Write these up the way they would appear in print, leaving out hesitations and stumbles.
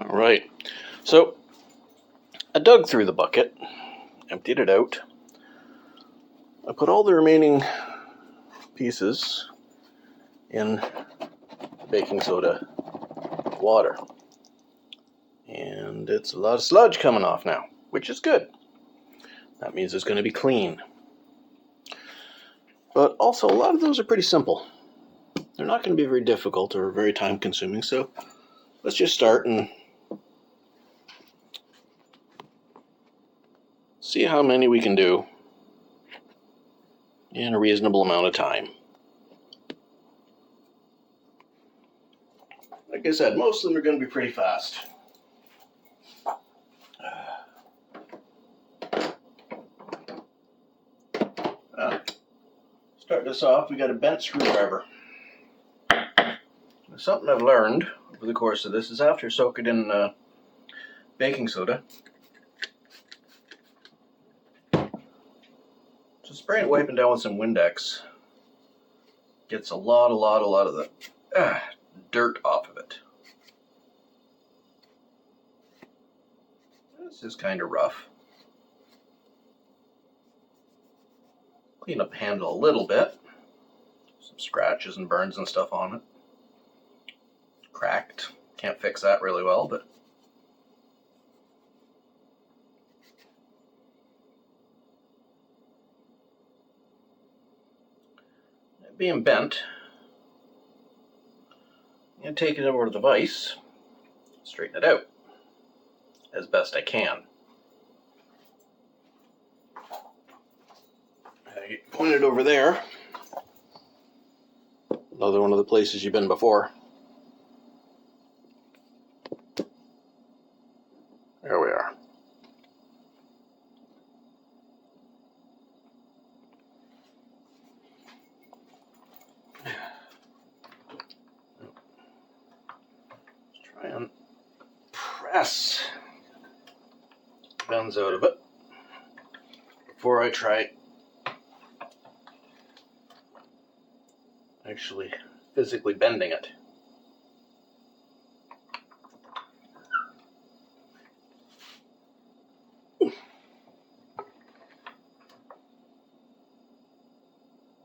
All right, so I dug through the bucket, emptied it out. I put all the remaining pieces in baking soda water. And it's a lot of sludge coming off now, which is good. That means it's going to be clean. But also, a lot of those are pretty simple. They're not going to be very difficult or very time consuming, so let's just start and see how many we can do in a reasonable amount of time. Like I said, most of them are going to be pretty fast. Start this off, we got a bent screwdriver. Something I've learned over the course of this is after soak it in baking soda, just spraying it, wiping down with some Windex gets a lot of the dirt off of it. This is kind of rough. Clean up the handle a little bit. Some scratches and burns and stuff on it. Cracked. Can't fix that really well, but being bent, I'm going to take it over to the vise, straighten it out as best I can. I pointed over there, another one of the places you've been before. There we are. Let's try and press bends out of it before I try actually physically bending it.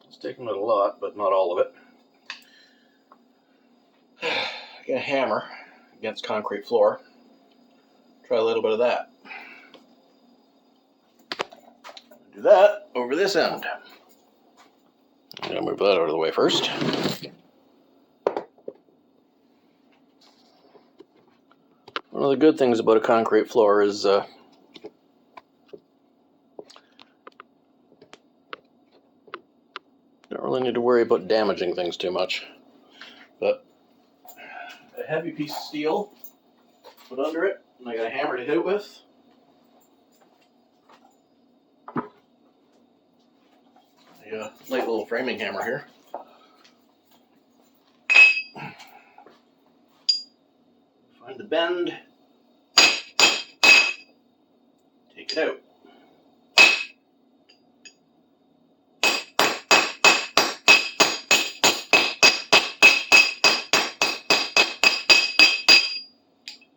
It's taking it a lot, but not all of it. I got a hammer against concrete floor. Try a little bit of that. Do that over this end. I'm going to move that out of the way first. One of the good things about a concrete floor is don't really need to worry about damaging things too much. But a heavy piece of steel, put under it, and I got a hammer to hit it with. A light little framing hammer here. Find the bend, take it out.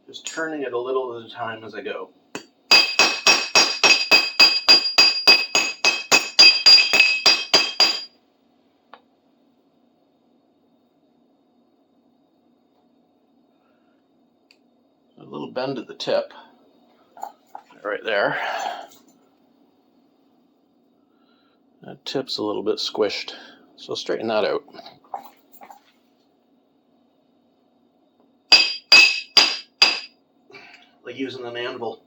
Just turning it a little at a time as I go. A little bend at the tip, right there. That tip's a little bit squished, so straighten that out. Like using an anvil.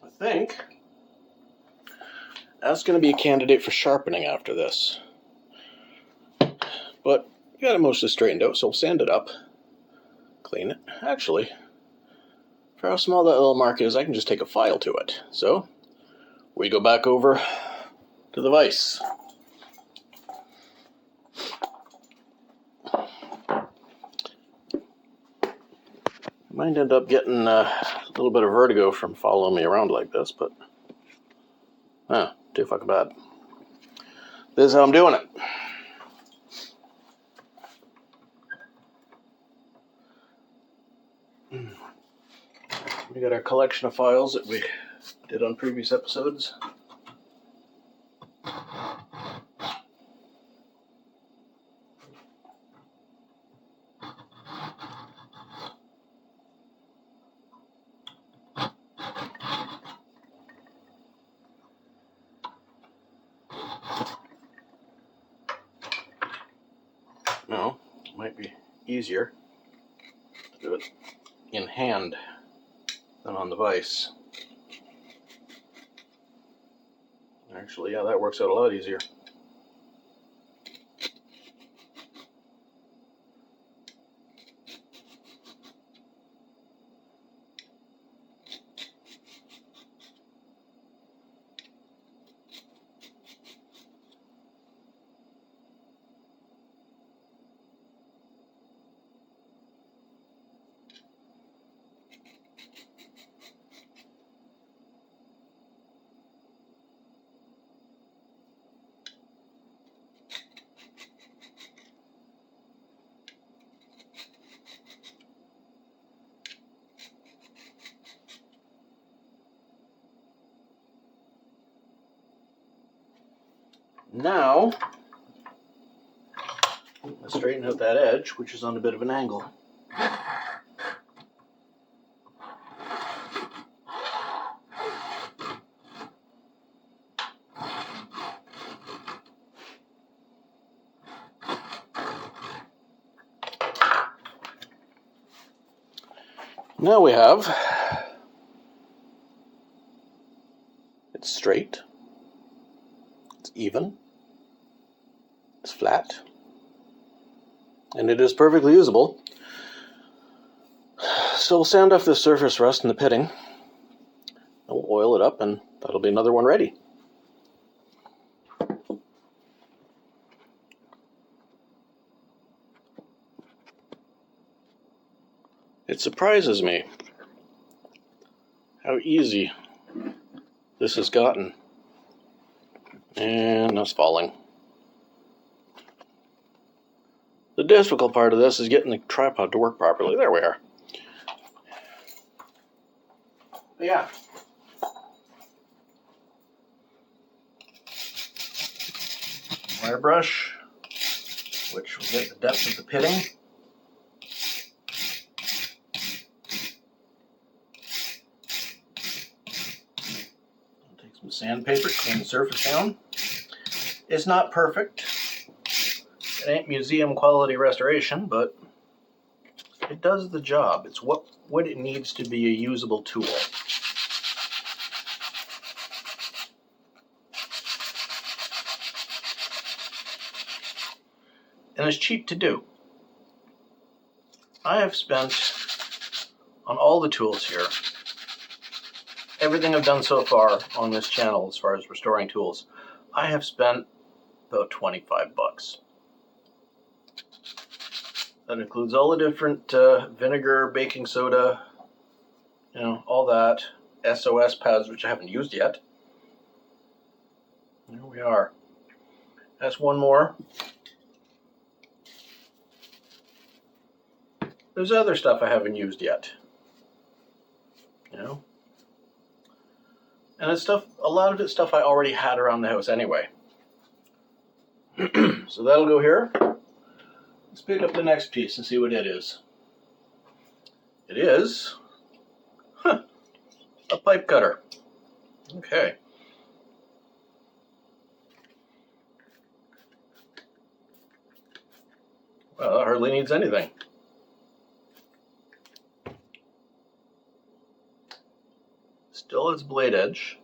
I think that's going to be a candidate for sharpening after this. But you got it mostly straightened out, so we'll sand it up, clean it. Actually, for how small that little mark is, I can just take a file to it. So we go back over to the vise. Might end up getting a little bit of vertigo from following me around like this, but Ah, too fucking bad. This is how I'm doing it. We got our collection of files that we did on previous episodes. No, it might be easier to do it in hand than on the vise. Actually, yeah, that works out a lot easier. Now, let's straighten out that edge, which is on a bit of an angle. Now we have, it's straight, it's even, it's flat, and it is perfectly usable. So we'll sand off this surface rust in the pitting, and we'll oil it up, and that'll be another one ready. It surprises me how easy this has gotten. And that's falling. The difficult part of this is getting the tripod to work properly. There we are. But yeah. Wire brush, which will get the depth of the pitting. Take some sandpaper, clean the surface down. It's not perfect. It ain't museum quality restoration, but it does the job. It's what it needs to be a usable tool. And it's cheap to do. I have spent, on all the tools here, everything I've done so far on this channel as far as restoring tools, I have spent about 25 bucks. That includes all the different vinegar, baking soda, you know, all that. SOS pads, which I haven't used yet. There we are. That's one more. There's other stuff I haven't used yet. You know? And it's stuff, a lot of it's stuff I already had around the house anyway. So that'll go here. Let's pick up the next piece and see what it is. It is a pipe cutter. Okay. Well, that hardly needs anything. Still has blade edge.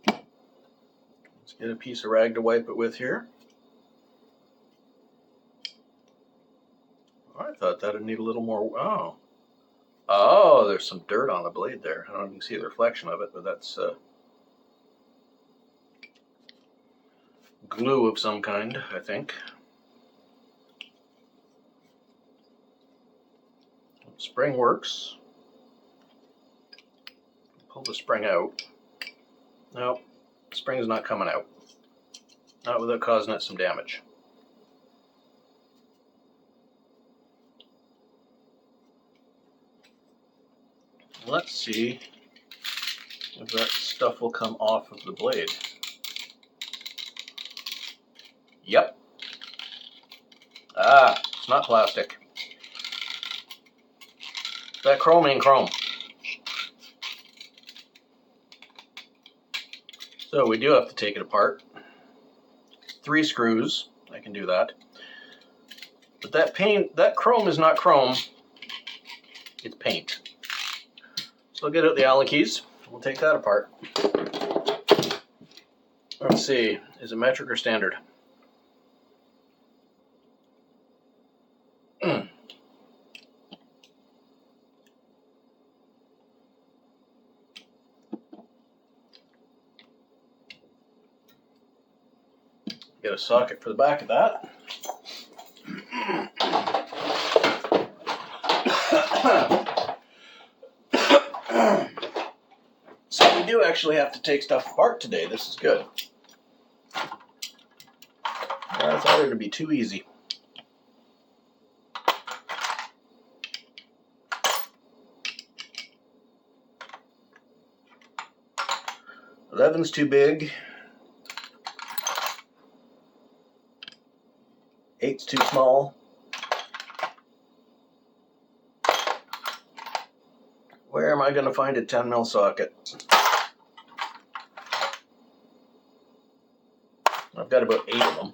Let's get a piece of rag to wipe it with here. I thought that'd need a little more. Oh, there's some dirt on the blade there. I don't know if you can see the reflection of it, but that's glue of some kind, I think. Spring works. Pull the spring out. No, spring's not coming out. Not without causing it some damage. Let's see if that stuff will come off of the blade. Yep. Ah, it's not plastic. That chrome ain't chrome. So we do have to take it apart. 3 screws, I can do that. But that chrome is not chrome, it's paint. So I'll get out the Allen keys, we'll take that apart. Let's see, is it metric or standard? Get a socket for the back of that. So we do actually have to take stuff apart today. This is good. I thought it would be too easy. Eleven's too big. 8's too small. Where am I going to find a 10mm socket? I've got about 8 of them.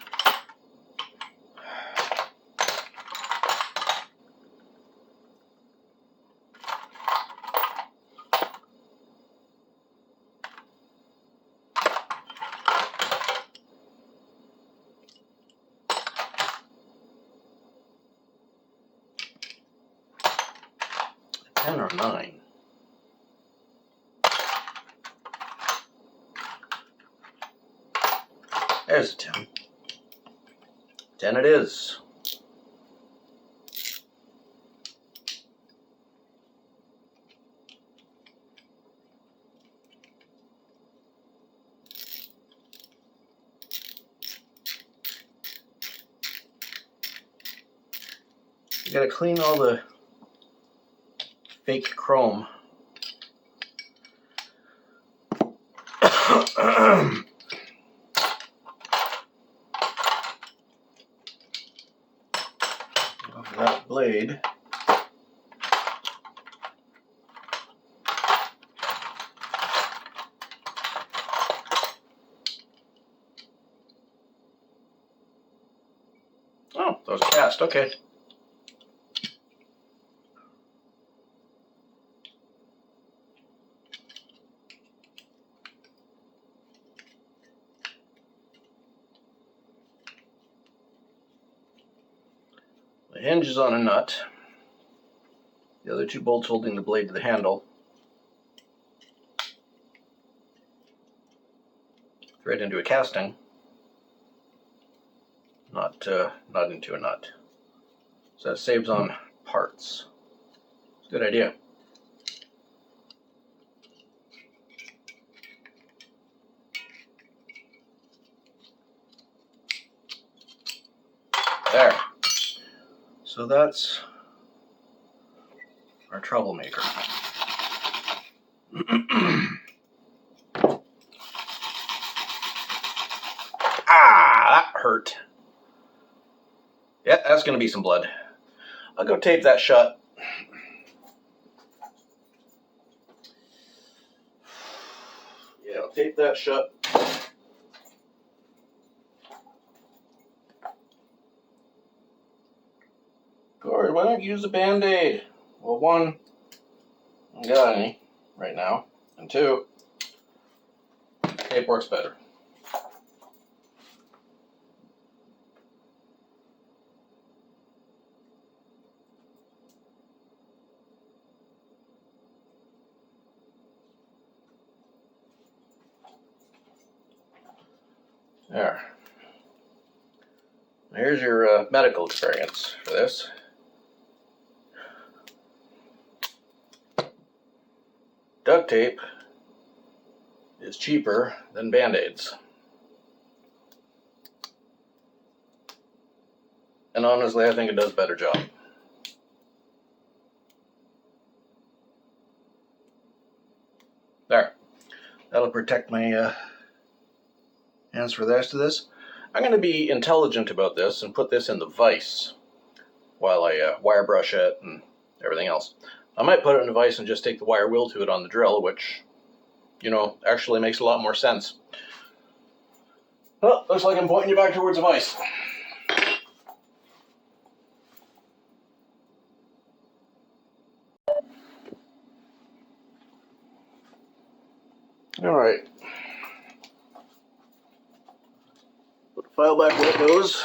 A 10 or 9? There's a 10. 10 it is. You gotta clean all the fake chrome. Off that blade. Oh, that was a cast, okay. The hinge is on a nut. The other 2 bolts holding the blade to the handle. Thread into a casting. Not into a nut. So that saves on parts. It's a good idea. There. So that's our troublemaker. Ah, that hurt. Yeah, that's going to be some blood. I'll go tape that shut. Yeah, I'll tape that shut. Gord, why don't you use a Band-Aid? Well, 1, I don't got any right now. And 2, tape works better. There. Here's your medical experience for this. Duct tape is cheaper than Band-Aids. And honestly, I think it does a better job. There. That'll protect my hands for the rest of this. I'm going to be intelligent about this and put this in the vise while I wire brush it and everything else. I might put it in a vise and just take the wire wheel to it on the drill, which, you know, actually makes a lot more sense. Well, looks like I'm pointing you back towards the vise. Alright. Put the file back where it goes.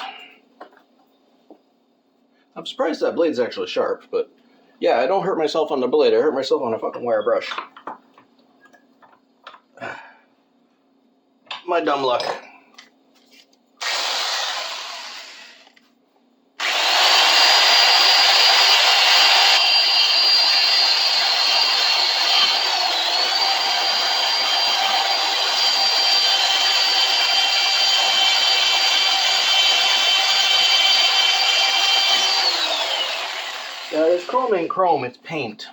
I'm surprised that blade's actually sharp, but yeah, I don't hurt myself on the blade, I hurt myself on a fucking wire brush. My dumb luck. Yeah, this chrome ain't chrome, it's paint.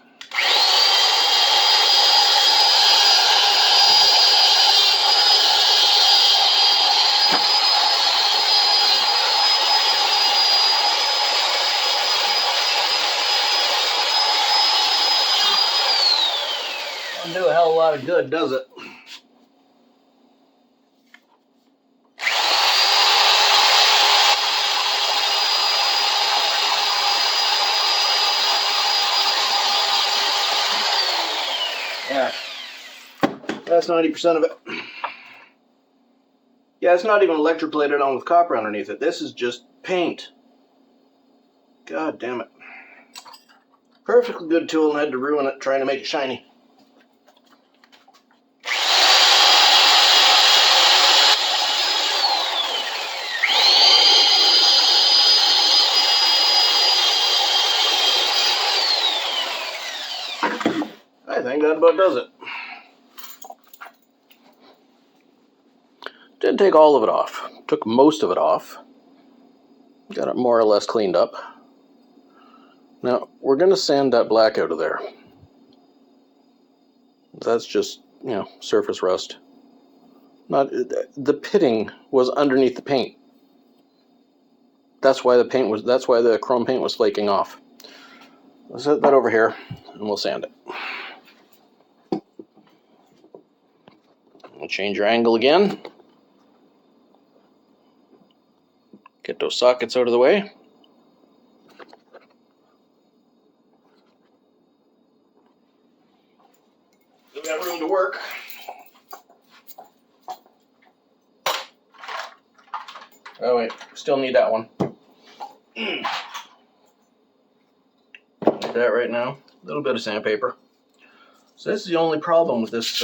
Doesn't do a hell of a lot of good, does it? Yeah, that's 90% of it. Yeah, it's not even electroplated on with copper underneath it. This is just paint. God damn it. Perfectly good tool and I had to ruin it trying to make it shiny. I think that about does it. Didn't take all of it off. Took most of it off. Got it more or less cleaned up. Now, we're going to sand that black out of there. That's just, you know, surface rust. Not the pitting was underneath the paint. That's why the chrome paint was flaking off. I'll set that over here and we'll sand it. We'll change your angle again. Get those sockets out of the way. We got room to work. Oh wait, still need that one. Like that right now. A little bit of sandpaper. So this is the only problem with this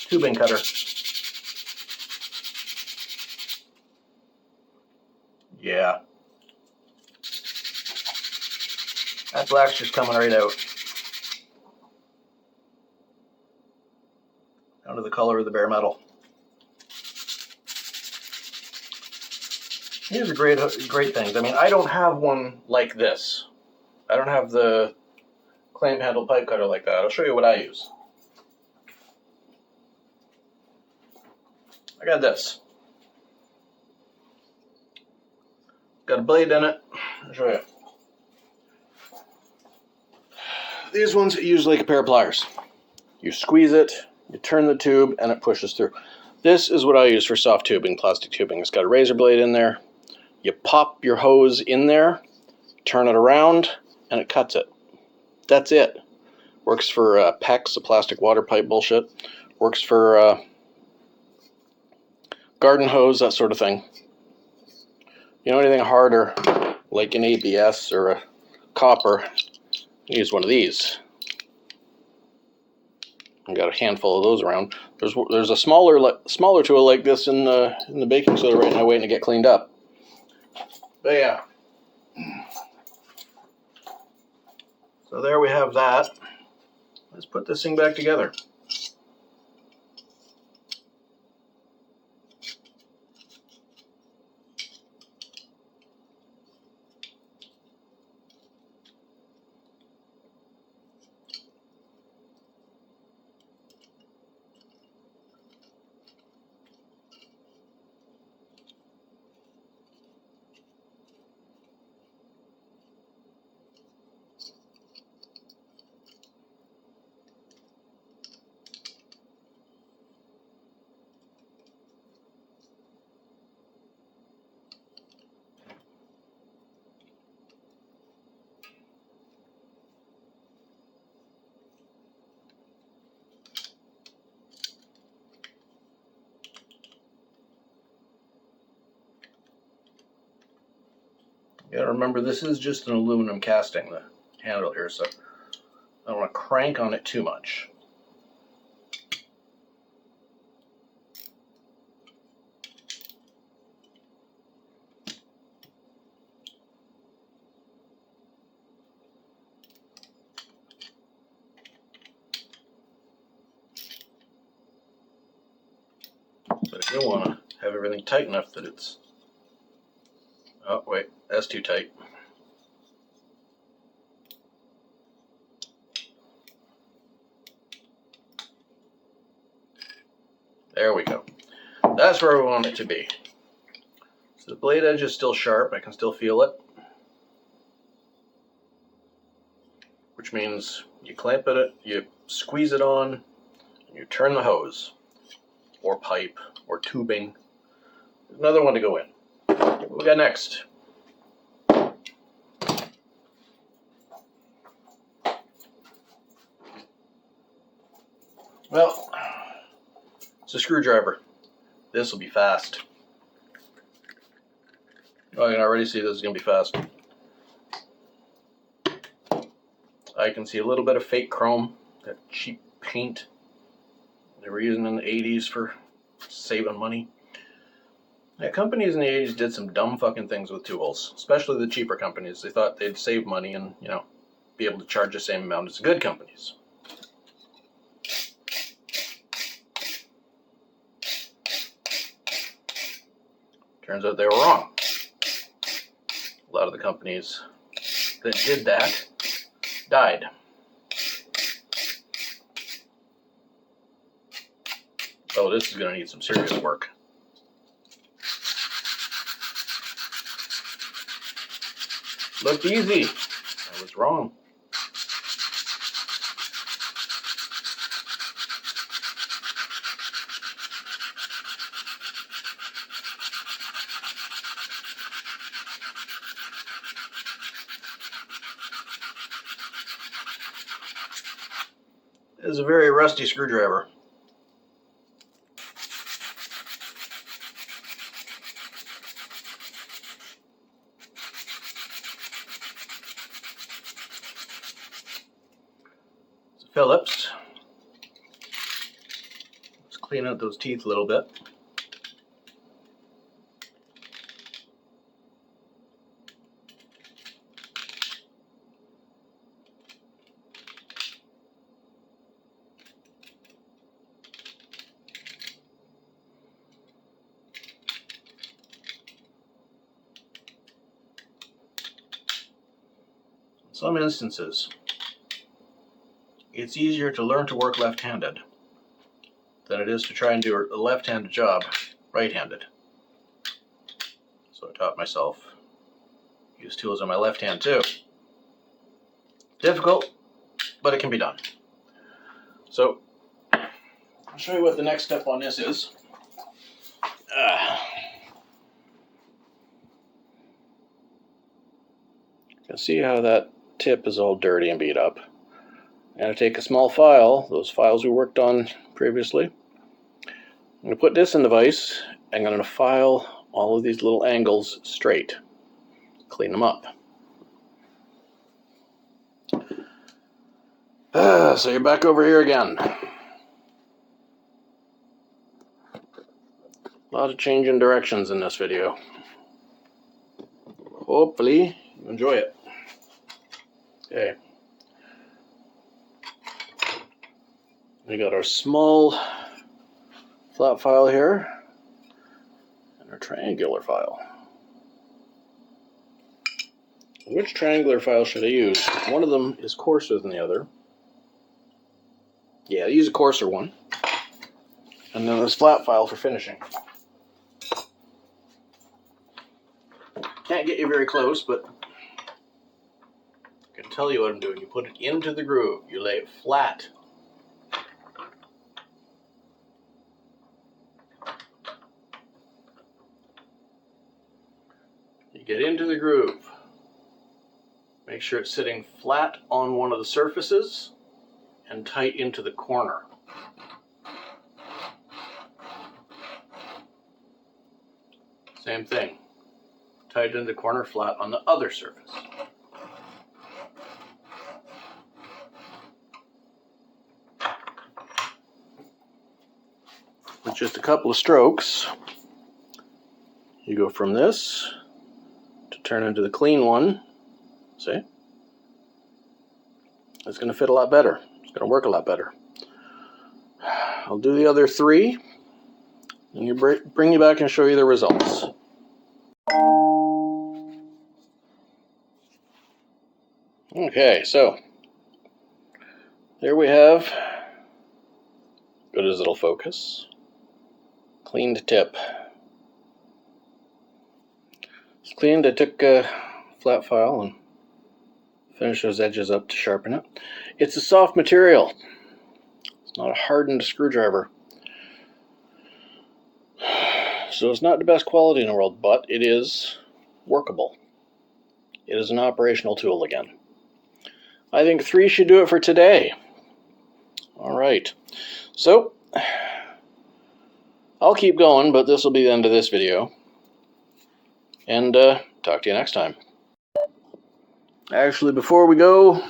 tubing cutter. Yeah. That black's just coming right out. Out of the color of the bare metal. These are great things. I mean, I don't have one like this. I don't have the clamp handle pipe cutter like that. I'll show you what I use. I got this. Got a blade in it. I'll show you. These ones use like a pair of pliers. You squeeze it, you turn the tube, and it pushes through. This is what I use for soft tubing, plastic tubing. It's got a razor blade in there. You pop your hose in there, turn it around, and it cuts it. That's it. Works for PEX, the plastic water pipe bullshit. Works for garden hose, that sort of thing. You know, anything harder, like an ABS or a copper, use one of these. I've got a handful of those around. There's a smaller tool like this in the baking soda right now waiting to get cleaned up. But yeah. So there we have that. Let's put this thing back together. gotta remember this is just an aluminum casting, the handle here, so I don't want to crank on it too much. But I do want to have everything tight enough that it's... Oh, wait, that's too tight. There we go. That's where we want it to be. So the blade edge is still sharp. I can still feel it. Which means you clamp it, you squeeze it on, and you turn the hose. Or pipe, or tubing. There's another one to go in. What we got next? Well, it's a screwdriver. This will be fast. Oh, I can already see this is going to be fast. I can see a little bit of fake chrome, that cheap paint they were using in the 80s for saving money. Yeah, companies in the 80s did some dumb fucking things with tools, especially the cheaper companies. They thought they'd save money and, you know, be able to charge the same amount as the good companies. Turns out they were wrong. A lot of the companies that did that died. Oh, this is going to need some serious work. Looked easy. I was wrong. This is a very rusty screwdriver. It's a Phillips. Let's clean out those teeth a little bit. In some instances, it's easier to learn to work left-handed than it is to try and do a left-handed job right-handed. So I taught myself to use tools on my left hand too. Difficult, but it can be done. So I'll show you what the next step on this is. You can see how that tip is all dirty and beat up. I'm going to take a small file, those files we worked on previously. I'm going to put this in the vise. I'm going to file all of these little angles straight. Clean them up. So you're back over here again. A lot of changing directions in this video. Hopefully you enjoy it. Okay. We got our small flat file here and our triangular file. Which triangular file should I use? One of them is coarser than the other. Yeah, I use a coarser one. And then this flat file for finishing. Can't get you very close, but I can tell you what I'm doing. You put it into the groove. You lay it flat. You get into the groove. Make sure it's sitting flat on one of the surfaces and tight into the corner. Same thing. tied into the corner flat on the other surface. With just a couple of strokes, you go from this to turn into the clean one. See? It's going to fit a lot better. It's going to work a lot better. I'll do the other 3 and bring you back and show you the results. Okay, so there we have, good as it'll focus, cleaned tip. It's cleaned. I took a flat file and finished those edges up to sharpen it. It's a soft material. It's not a hardened screwdriver. So it's not the best quality in the world, but it is workable. It is an operational tool again. I think 3 should do it for today. All right. So I'll keep going, but this will be the end of this video. And talk to you next time. Actually, before we go,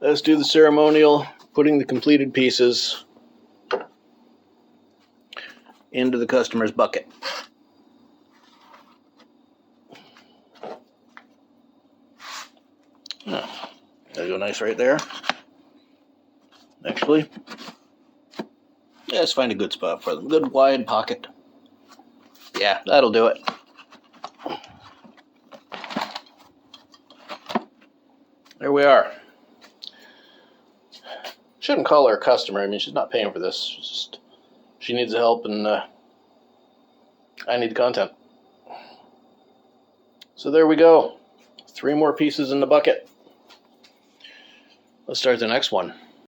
let's do the ceremonial putting the completed pieces into the customer's bucket. Oh, that'll go nice right there. Actually, let's find a good spot for them. Good wide pocket. Yeah, that'll do it. There we are. Shouldn't call her a customer. I mean, she's not paying for this. She needs the help, and I need the content. So there we go. 3 more pieces in the bucket. Let's start the next one.